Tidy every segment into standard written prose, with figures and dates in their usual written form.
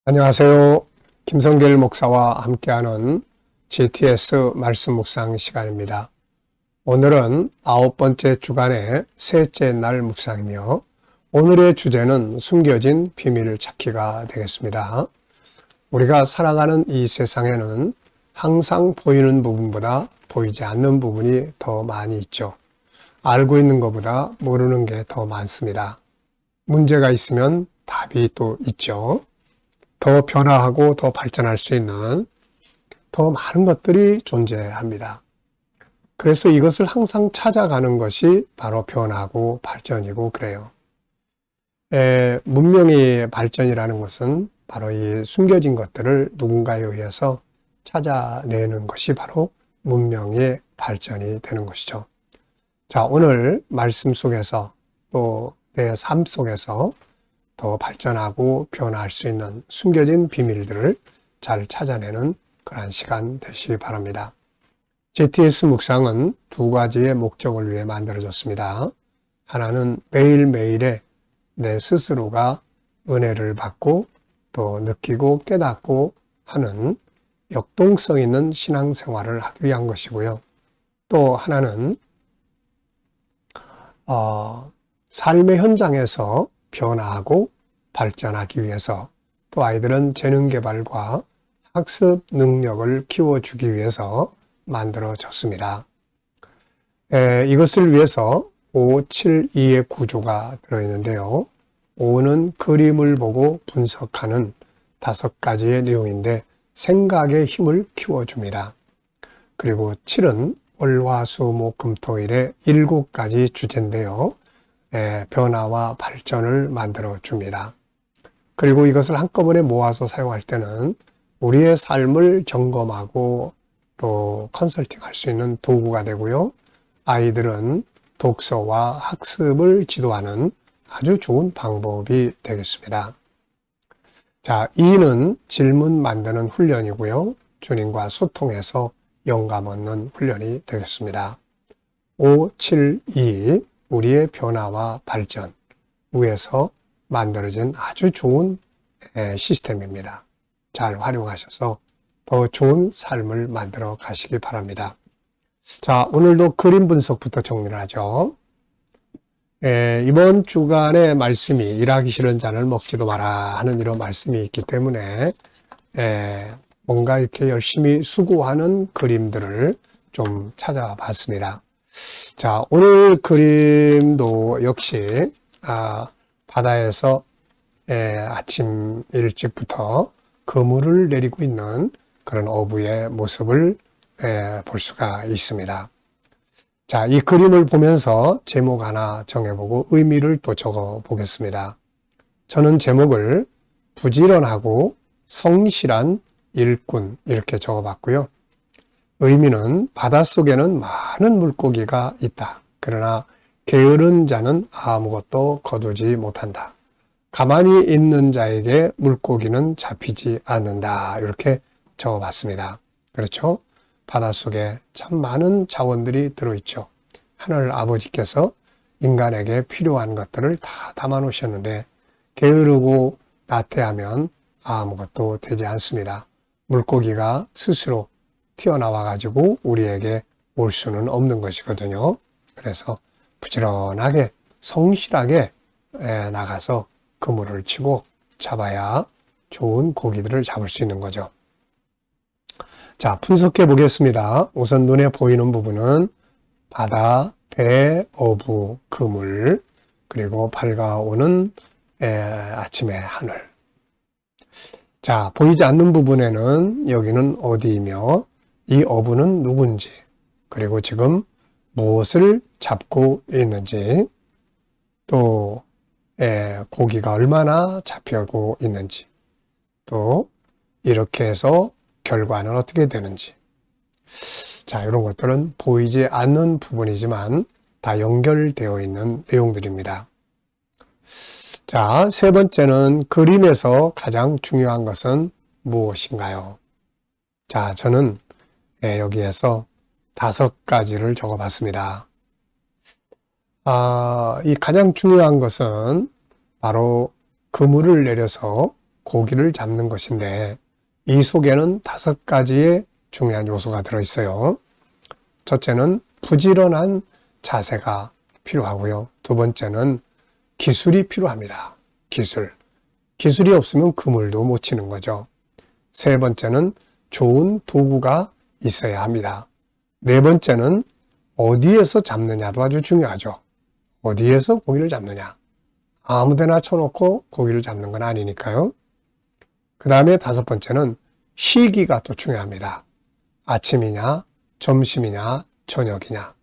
안녕하세요. 김성길 목사와 함께하는 GTS 말씀 묵상 시간입니다. 오늘은 9번째 주간의 셋째 날 묵상이며 오늘의 주제는 숨겨진 비밀을 찾기가 되겠습니다. 우리가 살아가는 이 세상에는 항상 보이는 부분보다 보이지 않는 부분이 더 많이 있죠. 알고 있는 것보다 모르는 게 더 많습니다. 문제가 있으면 답이 또 있죠. 더 변화하고 더 발전할 수 있는 더 많은 것들이 존재합니다. 그래서 이것을 항상 찾아가는 것이 바로 변화고 발전이고 그래요. 문명의 발전이라는 것은 바로 이 숨겨진 것들을 누군가에 의해서 찾아내는 것이 바로 문명의 발전이 되는 것이죠. 자, 오늘 말씀 속에서 또 내 삶 속에서 더 발전하고 변화할 수 있는 숨겨진 비밀들을 잘 찾아내는 그러한 시간 되시기 바랍니다. GTS 묵상은 두 가지의 목적을 위해 만들어졌습니다. 하나는 매일매일의 내 스스로가 은혜를 받고 또 느끼고 깨닫고 하는 역동성 있는 신앙생활을 하기 위한 것이고요. 또 하나는 삶의 현장에서 변화하고 발전하기 위해서 또 아이들은 재능 개발과 학습 능력을 키워주기 위해서 만들어졌습니다. 이것을 위해서 572의 구조가 들어있는데요. 5는 그림을 보고 분석하는 5가지의 내용인데 생각의 힘을 키워줍니다. 그리고 7은 월화수목금토일의 7가지 주제인데요. 변화와 발전을 만들어 줍니다. 그리고 이것을 한꺼번에 모아서 사용할 때는 우리의 삶을 점검하고 또 컨설팅할 수 있는 도구가 되고요. 아이들은 독서와 학습을 지도하는 아주 좋은 방법이 되겠습니다. 자, 2는 질문 만드는 훈련이고요. 주님과 소통해서 영감 얻는 훈련이 되겠습니다. 5, 7, 2 우리의 변화와 발전 위해서 만들어진 아주 좋은 시스템입니다. 잘 활용하셔서 더 좋은 삶을 만들어 가시기 바랍니다. 자, 오늘도 그림 분석부터 정리를 하죠. 이번 주간의 말씀이 일하기 싫은 잔을 먹지도 마라 하는 이런 말씀이 있기 때문에 뭔가 이렇게 열심히 수고하는 그림들을 좀 찾아봤습니다. 자, 오늘 그림도 역시 바다에서 아침 일찍부터 그물을 내리고 있는 그런 어부의 모습을 볼 수가 있습니다. 자, 이 그림을 보면서 제목 하나 정해보고 의미를 또 적어 보겠습니다. 저는 제목을 부지런하고 성실한 일꾼 이렇게 적어봤고요. 의미는 바닷속에는 많은 물고기가 있다. 그러나 게으른 자는 아무것도 거두지 못한다. 가만히 있는 자에게 물고기는 잡히지 않는다. 이렇게 적어봤습니다. 그렇죠? 바닷속에 참 많은 자원들이 들어있죠. 하늘 아버지께서 인간에게 필요한 것들을 다 담아놓으셨는데 게으르고 나태하면 아무것도 되지 않습니다. 물고기가 스스로 튀어나와가지고 우리에게 올 수는 없는 것이거든요. 그래서 부지런하게 성실하게 나가서 그물을 치고 잡아야 좋은 고기들을 잡을 수 있는 거죠. 자, 분석해 보겠습니다. 우선 눈에 보이는 부분은 바다, 배, 어부, 그물, 그리고 밝아오는 아침의 하늘. 자, 보이지 않는 부분에는 여기는 어디이며 이 어부는 누군지, 그리고 지금 무엇을 잡고 있는지, 또 고기가 얼마나 잡히고 있는지, 또 이렇게 해서 결과는 어떻게 되는지. 자, 이런 것들은 보이지 않는 부분이지만 다 연결되어 있는 내용들입니다. 자, 세 번째는 그림에서 가장 중요한 것은 무엇인가요? 자, 저는 여기에서 5가지를 적어봤습니다. 이 가장 중요한 것은 바로 그물을 내려서 고기를 잡는 것인데 이 속에는 5가지의 중요한 요소가 들어있어요. 첫째는 부지런한 자세가 필요하고요. 두 번째는 기술이 필요합니다. 기술이 없으면 그물도 못 치는 거죠. 세 번째는 좋은 도구가 있어야 합니다. 네 번째는 어디에서 잡느냐도 아주 중요하죠. 어디에서 고기를 잡느냐. 아무데나 쳐놓고 고기를 잡는 건 아니니까요. 그 다음에 5번째는 시기가 또 중요합니다. 아침이냐, 점심이냐, 저녁이냐,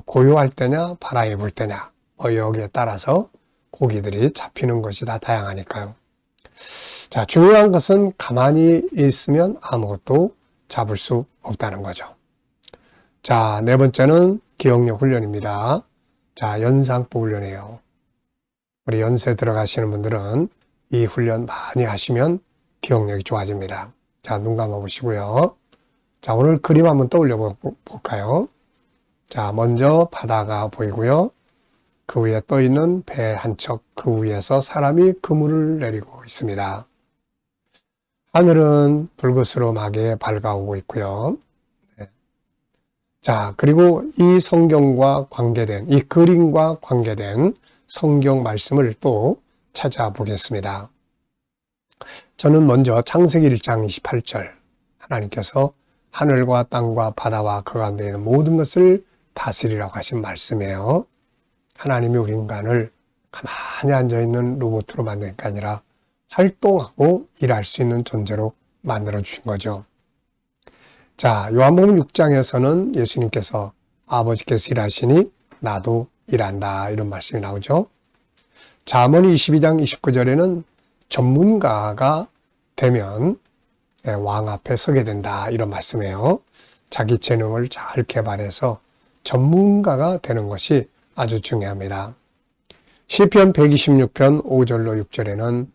고요할 때냐, 바람이 불 때냐, 여기에 따라서 고기들이 잡히는 것이 다 다양하니까요. 자, 중요한 것은 가만히 있으면 아무것도 잡을 수 없다는 거죠. 자, 네 번째는 기억력 훈련입니다. 자, 연상법 훈련이에요. 우리 연세 들어가시는 분들은 이 훈련 많이 하시면 기억력이 좋아집니다. 자, 눈 감아 보시고요. 자, 오늘 그림 한번 떠올려 볼까요? 자, 먼저 바다가 보이고요. 그 위에 떠 있는 배 한 척, 그 위에서 사람이 그물을 내리고 있습니다. 하늘은 불그스름하게 밝아오고 있고요. 네. 자, 그리고 이 성경과 관계된, 이 그림과 관계된 성경 말씀을 또 찾아보겠습니다. 저는 먼저 창세기 1장 28절, 하나님께서 하늘과 땅과 바다와 그 가운데 있는 모든 것을 다스리라고 하신 말씀이에요. 하나님이 우리 인간을 가만히 앉아있는 로봇으로 만든 게 아니라 활동하고 일할 수 있는 존재로 만들어 주신 거죠. 자, 요한복음 6장에서는 예수님께서 아버지께서 일하시니 나도 일한다, 이런 말씀이 나오죠. 잠언 22장 29절에는 전문가가 되면 왕 앞에 서게 된다, 이런 말씀이에요. 자기 재능을 잘 개발해서 전문가가 되는 것이 아주 중요합니다. 시편 126편 5절로 6절에는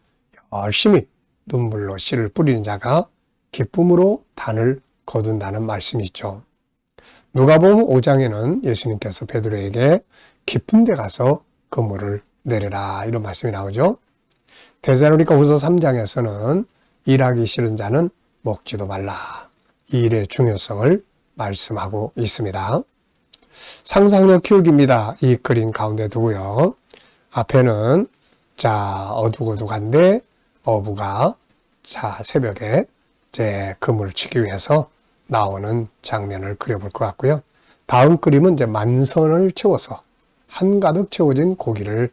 열심히 눈물로 씨를 뿌리는 자가 기쁨으로 단을 거둔다는 말씀이 있죠. 누가복음 5장에는 예수님께서 베드로에게 깊은 데 가서 그물을 내려라, 이런 말씀이 나오죠. 데살로니가 후서 3장에서는 일하기 싫은 자는 먹지도 말라, 이 일의 중요성을 말씀하고 있습니다. 상상력 키우기입니다. 이 그림 가운데 두고요. 앞에는 어둑어둑한데 어부가 새벽에 그물을 치기 위해서 나오는 장면을 그려볼 것 같고요. 다음 그림은 만선을 채워서 한가득 채워진 고기를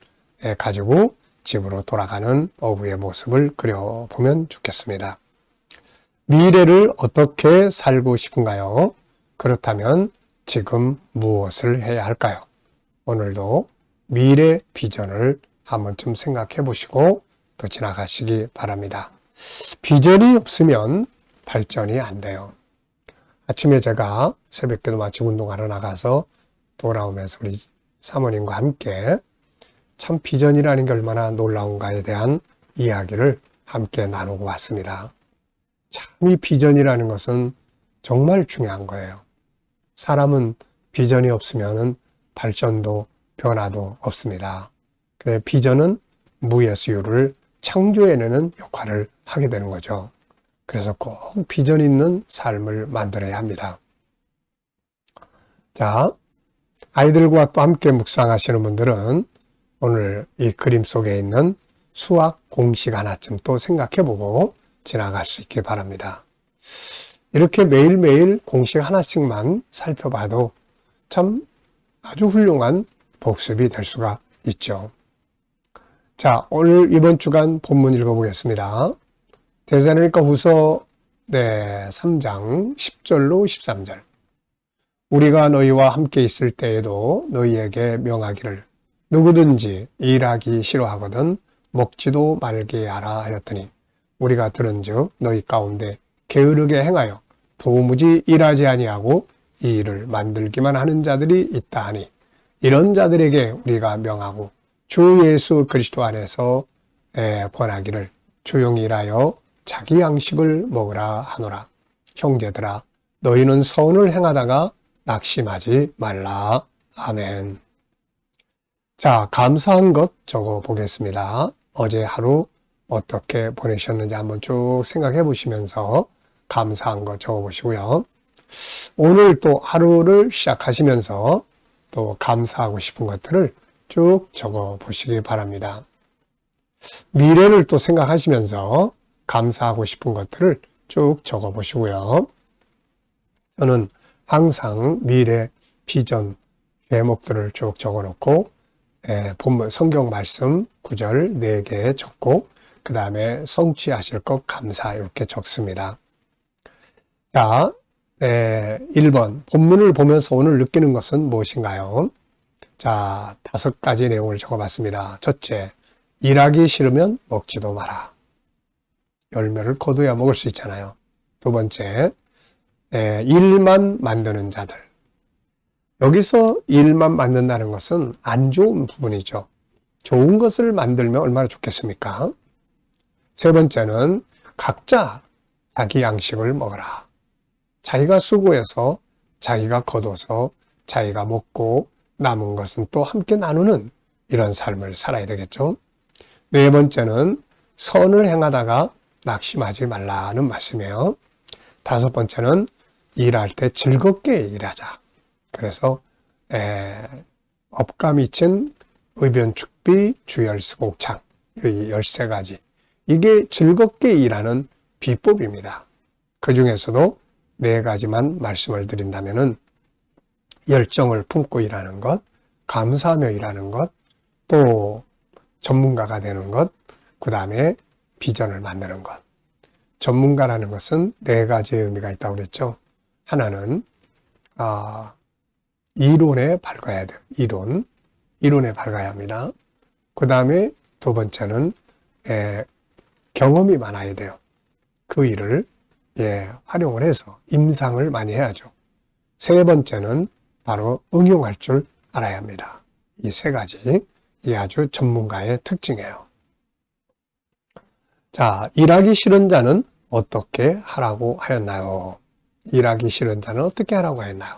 가지고 집으로 돌아가는 어부의 모습을 그려보면 좋겠습니다. 미래를 어떻게 살고 싶은가요? 그렇다면 지금 무엇을 해야 할까요? 오늘도 미래 비전을 한 번쯤 생각해 보시고 또 지나가시기 바랍니다. 비전이 없으면 발전이 안 돼요. 아침에 제가 새벽기도 마치고 운동하러 나가서 돌아오면서 우리 사모님과 함께 참 비전이라는 게 얼마나 놀라운가에 대한 이야기를 함께 나누고 왔습니다. 참 이 비전이라는 것은 정말 중요한 거예요. 사람은 비전이 없으면 발전도 변화도 없습니다. 그래서 비전은 무예수유를 창조해내는 역할을 하게 되는 거죠. 그래서 꼭 비전 있는 삶을 만들어야 합니다. 자, 아이들과 또 함께 묵상하시는 분들은 오늘 이 그림 속에 있는 수학 공식 하나쯤 또 생각해보고 지나갈 수 있기 바랍니다. 이렇게 매일매일 공식 하나씩만 살펴봐도 참 아주 훌륭한 복습이 될 수가 있죠. 자, 오늘 이번 주간 본문 읽어보겠습니다. 데살로니가 후서 3장 10절로 13절. 우리가 너희와 함께 있을 때에도 너희에게 명하기를 누구든지 일하기 싫어하거든 먹지도 말게 하라 하였더니 우리가 들은즉 너희 가운데 게으르게 행하여 도무지 일하지 아니하고 이 일을 만들기만 하는 자들이 있다 하니 이런 자들에게 우리가 명하고 주 예수 그리스도 안에서 권하기를 조용히 일하여 자기 양식을 먹으라 하노라. 형제들아, 너희는 선을 행하다가 낙심하지 말라. 아멘. 자, 감사한 것 적어 보겠습니다. 어제 하루 어떻게 보내셨는지 한번 쭉 생각해 보시면서 감사한 거 적어 보시고요. 오늘 또 하루를 시작하시면서 또 감사하고 싶은 것들을 쭉 적어 보시기 바랍니다. 미래를 또 생각하시면서 감사하고 싶은 것들을 쭉 적어 보시고요. 저는 항상 미래 비전 제목들을 쭉 적어 놓고 본문 성경 말씀 구절 4개 적고 그 다음에 성취하실 것 감사 이렇게 적습니다. 자, 1번 본문을 보면서 오늘 느끼는 것은 무엇인가요? 자, 5가지 내용을 적어봤습니다. 첫째, 일하기 싫으면 먹지도 마라. 열매를 거둬야 먹을 수 있잖아요. 두 번째, 일만 만드는 자들. 여기서 일만 만든다는 것은 안 좋은 부분이죠. 좋은 것을 만들면 얼마나 좋겠습니까? 세 번째는 각자 자기 양식을 먹어라. 자기가 수고해서 자기가 거둬서 자기가 먹고 남은 것은 또 함께 나누는 이런 삶을 살아야 되겠죠. 네 번째는 선을 행하다가 낙심하지 말라는 말씀이에요. 다섯 번째는 일할 때 즐겁게 일하자. 그래서 업가미친 의변축비 주열스곡창 이 13가지 이게 즐겁게 일하는 비법입니다. 그 중에서도 4가지만 말씀을 드린다면은 열정을 품고 일하는 것, 감사하며 일하는 것, 또 전문가가 되는 것, 그 다음에 비전을 만드는 것. 전문가라는 것은 4가지의 의미가 있다고 그랬죠. 하나는 이론에 밝아야 돼요. 이론에 밝아야 합니다. 그 다음에 두 번째는 경험이 많아야 돼요. 그 일을 활용을 해서 임상을 많이 해야죠. 세 번째는 바로 응용할 줄 알아야 합니다. 이 3가지 이 아주 전문가의 특징이에요. 자, 일하기 싫은 자는 어떻게 하라고 하였나요? 일하기 싫은 자는 어떻게 하라고 하였나요?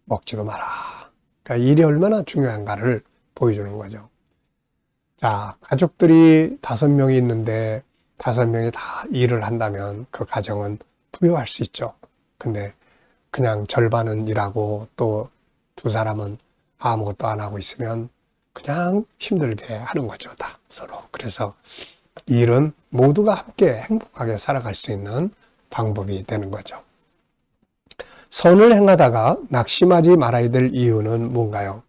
먹지도 마라. 그러니까 일이 얼마나 중요한가를 보여주는 거죠. 자, 가족들이 5명이 있는데 5명이 다 일을 한다면 그 가정은 부유할 수 있죠. 근데 그냥 절반은 일하고 또 2사람은 아무것도 안 하고 있으면 그냥 힘들게 하는 거죠, 다 서로. 그래서 일은 모두가 함께 행복하게 살아갈 수 있는 방법이 되는 거죠. 선을 행하다가 낙심하지 말아야 될 이유는 뭔가요?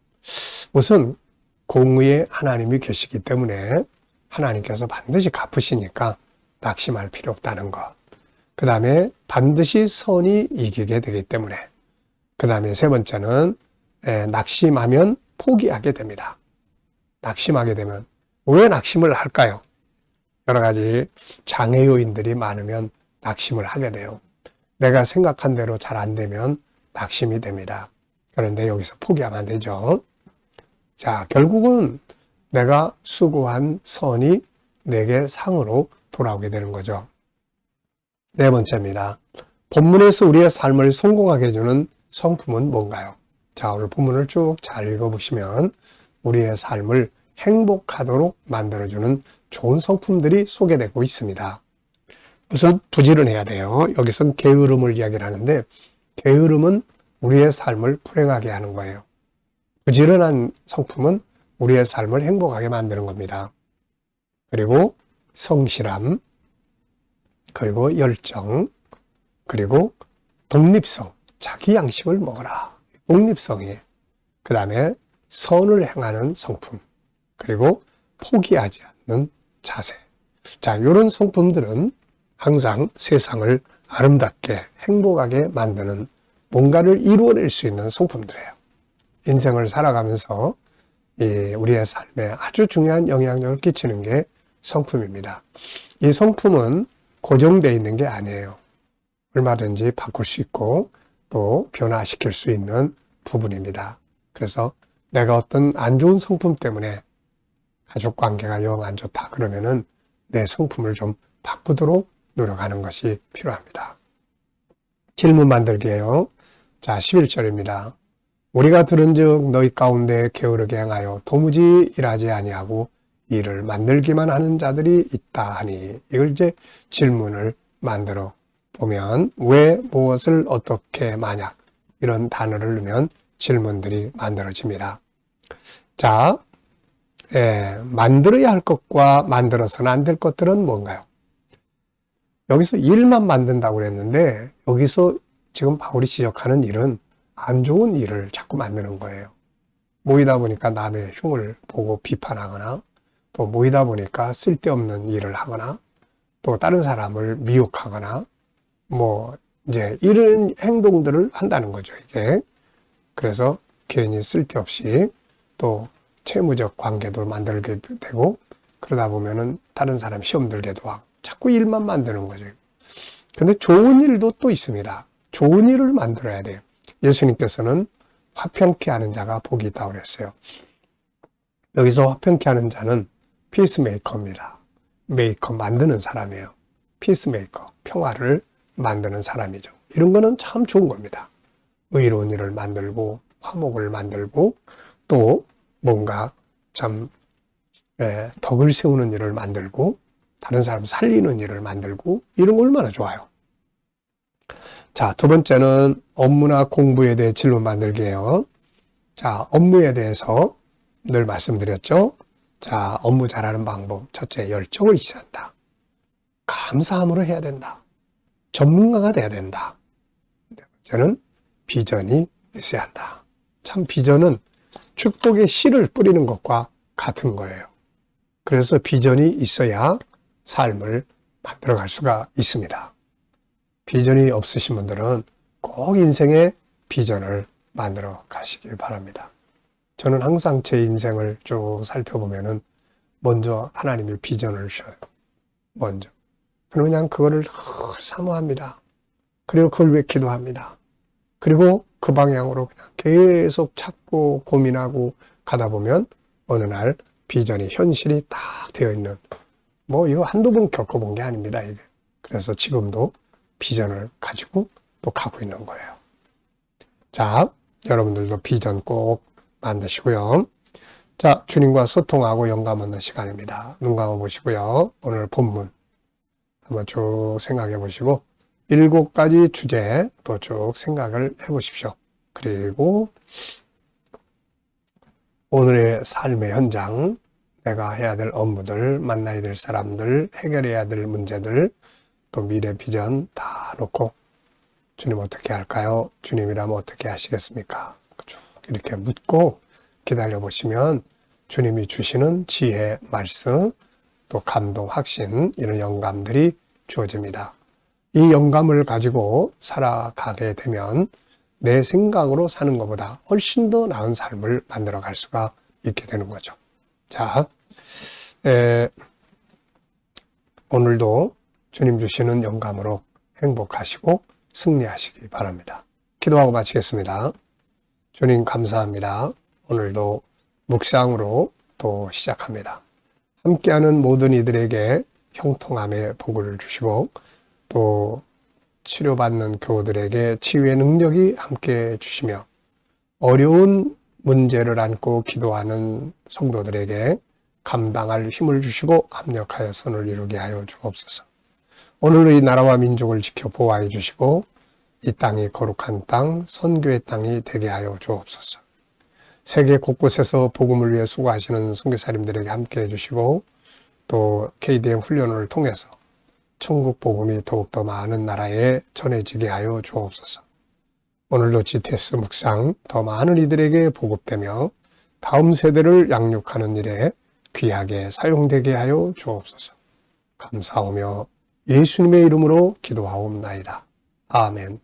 우선 공의의 하나님이 계시기 때문에 하나님께서 반드시 갚으시니까 낙심할 필요 없다는 것. 그 다음에 반드시 선이 이기게 되기 때문에. 그 다음에 세 번째는 낙심하면 포기하게 됩니다. 낙심하게 되면 왜 낙심을 할까요? 여러 가지 장애 요인들이 많으면 낙심을 하게 돼요. 내가 생각한 대로 잘 안 되면 낙심이 됩니다. 그런데 여기서 포기하면 안 되죠. 자, 결국은 내가 수고한 선이 내게 상으로 돌아오게 되는 거죠. 네 번째입니다. 본문에서 우리의 삶을 성공하게 해주는 성품은 뭔가요? 자, 오늘 본문을 쭉 잘 읽어보시면 우리의 삶을 행복하도록 만들어주는 좋은 성품들이 소개되고 있습니다. 우선 부지런해야 돼요. 여기서는 게으름을 이야기를 하는데 게으름은 우리의 삶을 불행하게 하는 거예요. 부지런한 성품은 우리의 삶을 행복하게 만드는 겁니다. 그리고 성실함, 그리고 열정, 그리고 독립성, 자기 양식을 먹어라. 독립성이에요. 그 다음에 선을 행하는 성품, 그리고 포기하지 않는 자세. 자, 이런 성품들은 항상 세상을 아름답게 행복하게 만드는 뭔가를 이루어낼 수 있는 성품들이에요. 인생을 살아가면서 우리의 삶에 아주 중요한 영향력을 끼치는 게 성품입니다. 이 성품은 고정되어 있는 게 아니에요. 얼마든지 바꿀 수 있고 또 변화시킬 수 있는 부분입니다. 그래서 내가 어떤 안 좋은 성품 때문에 가족 관계가 영 안 좋다 그러면은 내 성품을 좀 바꾸도록 노력하는 것이 필요합니다. 질문 만들기예요. 자, 11절입니다. 우리가 들은즉 너희 가운데 게으르게 행하여 도무지 일하지 아니하고 일을 만들기만 하는 자들이 있다 하니, 이걸 이제 질문을 만들어 보면 왜, 무엇을, 어떻게, 만약 이런 단어를 넣으면 질문들이 만들어집니다. 자, 만들어야 할 것과 만들어서는 안 될 것들은 뭔가요? 여기서 일만 만든다고 그랬는데 여기서 지금 바울이 지적하는 일은 안 좋은 일을 자꾸 만드는 거예요. 모이다 보니까 남의 흉을 보고 비판하거나, 또 모이다 보니까 쓸데없는 일을 하거나, 또 다른 사람을 미혹하거나, 이제 이런 행동들을 한다는 거죠, 이게. 그래서 괜히 쓸데없이 또 채무적 관계도 만들게 되고, 그러다 보면은 다른 사람 시험 들게도 하고, 자꾸 일만 만드는 거죠. 근데 좋은 일도 또 있습니다. 좋은 일을 만들어야 돼요. 예수님께서는 화평케 하는 자가 복이 있다고 그랬어요. 여기서 화평케 하는 자는 피스메이커입니다. 메이커, 만드는 사람이에요. 피스메이커, 평화를 만드는 사람이죠. 이런 거는 참 좋은 겁니다. 의로운 일을 만들고 화목을 만들고 또 뭔가 참 덕을 세우는 일을 만들고 다른 사람 살리는 일을 만들고, 이런 거 얼마나 좋아요. 자, 두 번째는 업무나 공부에 대해 질문 만들기예요. 자, 업무에 대해서 늘 말씀드렸죠. 자, 업무 잘하는 방법. 첫째, 열정을 있어야 한다. 감사함으로 해야 된다. 전문가가 돼야 된다. 네 번째는 비전이 있어야 한다. 참 비전은 축복의 씨를 뿌리는 것과 같은 거예요. 그래서 비전이 있어야 삶을 만들어갈 수가 있습니다. 비전이 없으신 분들은 꼭 인생에 비전을 만들어 가시길 바랍니다. 저는 항상 제 인생을 쭉 살펴보면은 먼저 하나님이 비전을 주셔요. 먼저. 그냥 그거를 사모합니다. 그리고 그걸 위해 기도합니다. 그리고 그 방향으로 그냥 계속 찾고 고민하고 가다 보면 어느 날 비전이 현실이 딱 되어 있는, 이거 한두 번 겪어본 게 아닙니다, 이게. 그래서 지금도 비전을 가지고 또 가고 있는 거예요. 자, 여러분들도 비전 꼭 만드시고요. 자, 주님과 소통하고 영감 얻는 시간입니다. 눈 감아 보시고요. 오늘 본문 한번 쭉 생각해 보시고 7가지 주제 또 쭉 생각을 해 보십시오. 그리고 오늘의 삶의 현장, 내가 해야 될 업무들, 만나야 될 사람들, 해결해야 될 문제들, 또 미래 비전 다 놓고 주님 어떻게 할까요? 주님이라면 어떻게 하시겠습니까? 쭉 이렇게 묻고 기다려 보시면 주님이 주시는 지혜, 말씀, 또 감동, 확신, 이런 영감들이 주어집니다. 이 영감을 가지고 살아가게 되면 내 생각으로 사는 것보다 훨씬 더 나은 삶을 만들어 갈 수가 있게 되는 거죠. 자, 오늘도 주님 주시는 영감으로 행복하시고 승리하시기 바랍니다. 기도하고 마치겠습니다. 주님 감사합니다. 오늘도 묵상으로 또 시작합니다. 함께하는 모든 이들에게 형통함의 복을 주시고 또 치료받는 교우들에게 치유의 능력이 함께 주시며 어려운 문제를 안고 기도하는 성도들에게 감당할 힘을 주시고 합력하여 선을 이루게 하여 주옵소서. 오늘도 이 나라와 민족을 지켜 보호하여 주시고 이 땅이 거룩한 땅, 선교의 땅이 되게 하여 주옵소서. 세계 곳곳에서 복음을 위해 수고하시는 선교사님들에게 함께 해주시고 또 KDM 훈련을 통해서 천국 복음이 더욱더 많은 나라에 전해지게 하여 주옵소서. 오늘도 GTS 묵상 더 많은 이들에게 보급되며 다음 세대를 양육하는 일에 귀하게 사용되게 하여 주옵소서. 감사하며 예수님의 이름으로 기도하옵나이다. 아멘.